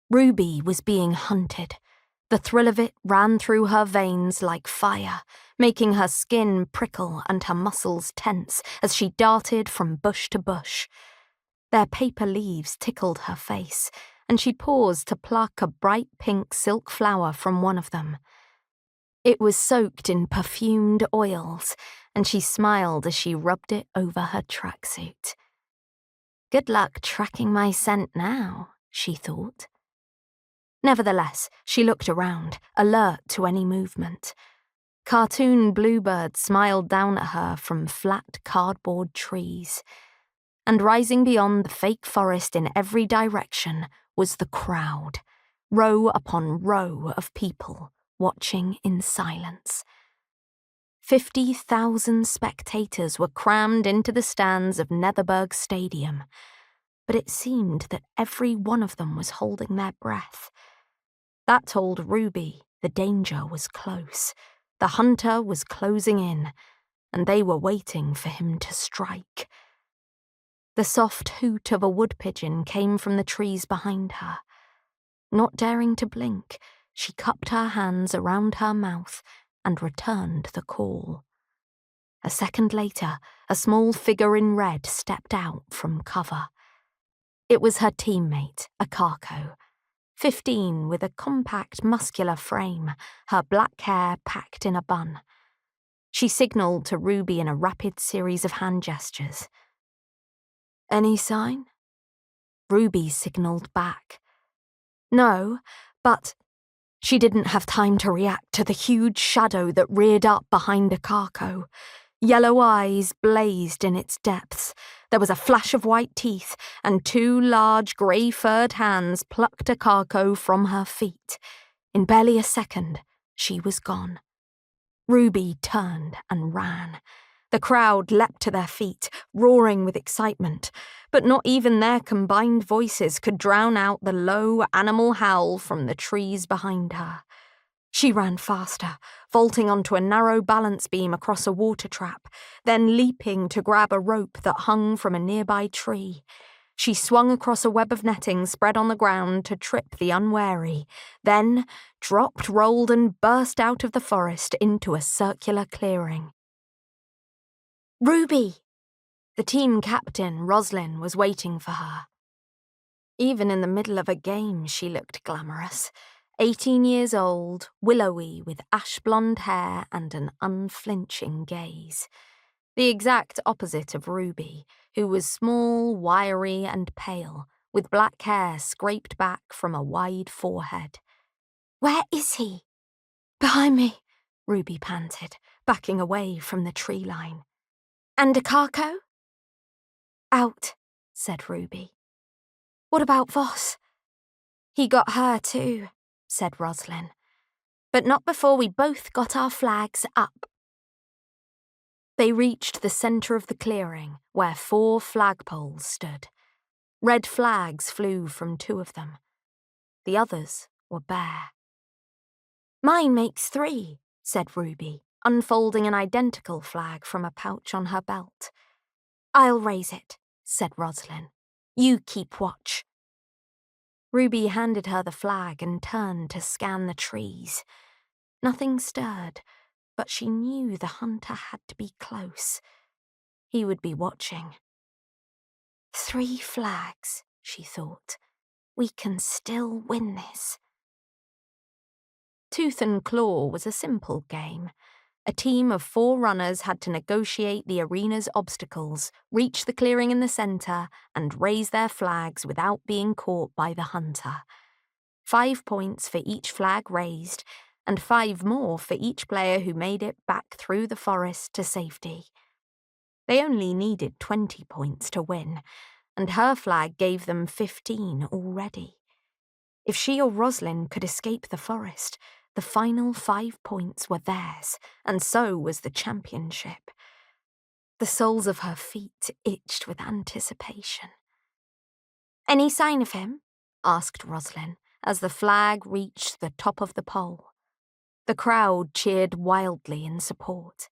Ruby was being hunted. The thrill of it ran through her veins like fire, making her skin prickle and her muscles tense as she darted from bush to bush. Their paper leaves tickled her face, and she paused to pluck a bright pink silk flower from one of them. It was soaked in perfumed oils, and she smiled as she rubbed it over her tracksuit. Good luck tracking my scent now, she thought. Nevertheless, she looked around, alert to any movement. Cartoon bluebirds smiled down at her from flat cardboard trees. And rising beyond the fake forest in every direction was the crowd, row upon row of people watching in silence. 50,000 spectators were crammed into the stands of Netherburg Stadium, but it seemed that every one of them was holding their breath. That told Ruby the danger was close. The hunter was closing in, and they were waiting for him to strike. The soft hoot of a wood pigeon came from the trees behind her. Not daring to blink, she cupped her hands around her mouth and returned the call. A second later, a small figure in red stepped out from cover. It was her teammate, a Carco. 15, with a compact, muscular frame, her black hair packed in a bun. She signalled to Ruby in a rapid series of hand gestures. Any sign? Ruby signalled back. No, but... She didn't have time to react to the huge shadow that reared up behind a Carco. Yellow eyes blazed in its depths. There was a flash of white teeth, and 2 large grey-furred hands plucked a Carco from her feet. In barely a second, she was gone. Ruby turned and ran. The crowd leapt to their feet, roaring with excitement, but not even their combined voices could drown out the low animal howl from the trees behind her. She ran faster, vaulting onto a narrow balance beam across a water trap, then leaping to grab a rope that hung from a nearby tree. She swung across a web of netting spread on the ground to trip the unwary, then dropped, rolled, and burst out of the forest into a circular clearing. Ruby! The team captain, Roslyn, was waiting for her. Even in the middle of a game, she looked glamorous. 18 years old, willowy with ash-blonde hair and an unflinching gaze. The exact opposite of Ruby, who was small, wiry and pale, with black hair scraped back from a wide forehead. Where is he? Behind me, Ruby panted, backing away from the tree line. And a Carco? Out, said Ruby. What about Voss? He got her too, said Roslyn. But not before we both got our flags up. They reached the centre of the clearing, where 4 flagpoles stood. Red flags flew from 2 of them. The others were bare. Mine makes 3, said Ruby, unfolding an identical flag from a pouch on her belt. I'll raise it, said Roslyn. You keep watch. Ruby handed her the flag and turned to scan the trees. Nothing stirred, but she knew the hunter had to be close. He would be watching. 3 flags, she thought. We can still win this. Tooth and Claw was a simple game. A team of 4 runners had to negotiate the arena's obstacles, reach the clearing in the centre, and raise their flags without being caught by the hunter. 5 points for each flag raised, and 5 more for each player who made it back through the forest to safety. They only needed 20 points to win, and her flag gave them 15 already. If she or Roslyn could escape the forest, the final 5 points were theirs, and so was the championship. The soles of her feet itched with anticipation. Any sign of him? Asked Roslyn, as the flag reached the top of the pole. The crowd cheered wildly in support.